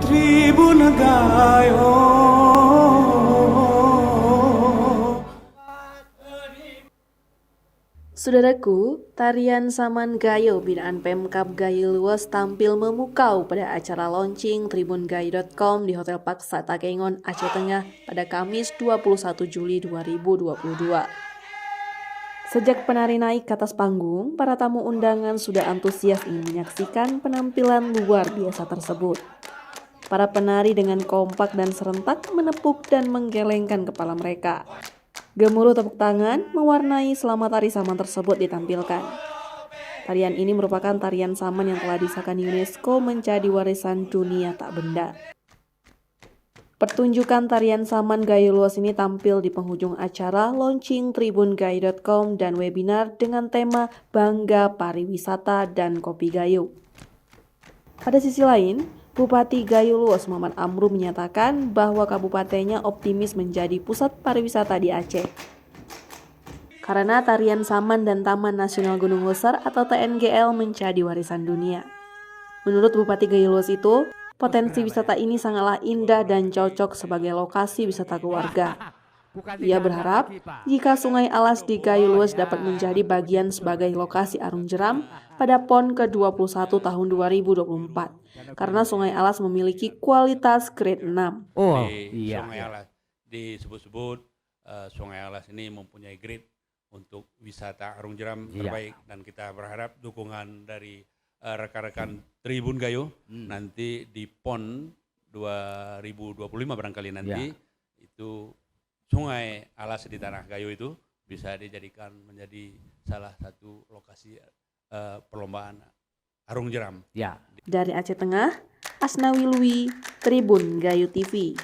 Tribun Gayo. Saudaraku, tarian Saman Gayo binaan Pemkab Gayo Luas tampil memukau pada acara launching tribungayo.com di Hotel Paksa Takengon, Aceh Tengah pada Kamis 21 Juli 2022. Sejak penari naik ke atas panggung, para tamu undangan sudah antusias ingin menyaksikan penampilan luar biasa tersebut. Para penari dengan kompak dan serentak menepuk dan menggelengkan kepala mereka. Gemuruh tepuk tangan mewarnai selama tari saman tersebut ditampilkan. Tarian ini merupakan tarian saman yang telah disahkan UNESCO menjadi warisan dunia tak benda. Pertunjukan tarian Saman Gayo Luas ini tampil di penghujung acara launching tribungayo.com dan webinar dengan tema Bangga Pariwisata dan Kopi Gayo. Pada sisi lain, Bupati Gayo Luas Muhammad Amru menyatakan bahwa kabupatennya optimis menjadi pusat pariwisata di Aceh. Karena tarian Saman dan Taman Nasional Gunung Leuser atau TNGL menjadi warisan dunia. Menurut Bupati Gayo Luas itu, potensi wisata ini sangatlah indah dan cocok sebagai lokasi wisata keluarga. Ia berharap jika Sungai Alas di Gayo Luas dapat menjadi bagian sebagai lokasi arung jeram pada PON ke-21 tahun 2024 karena Sungai Alas memiliki kualitas grade 6. Sungai Alas disebut-sebut Sungai Alas ini mempunyai grade untuk wisata arung jeram terbaik dan kita berharap dukungan dari rekan-rekan Tribun Gayo nanti di PON 2025 barangkali nanti itu Sungai Alas di Tanah Gayo itu bisa dijadikan menjadi salah satu lokasi perlombaan arung jeram. Dari Aceh Tengah, Asnawi Lui, Tribun Gayo TV.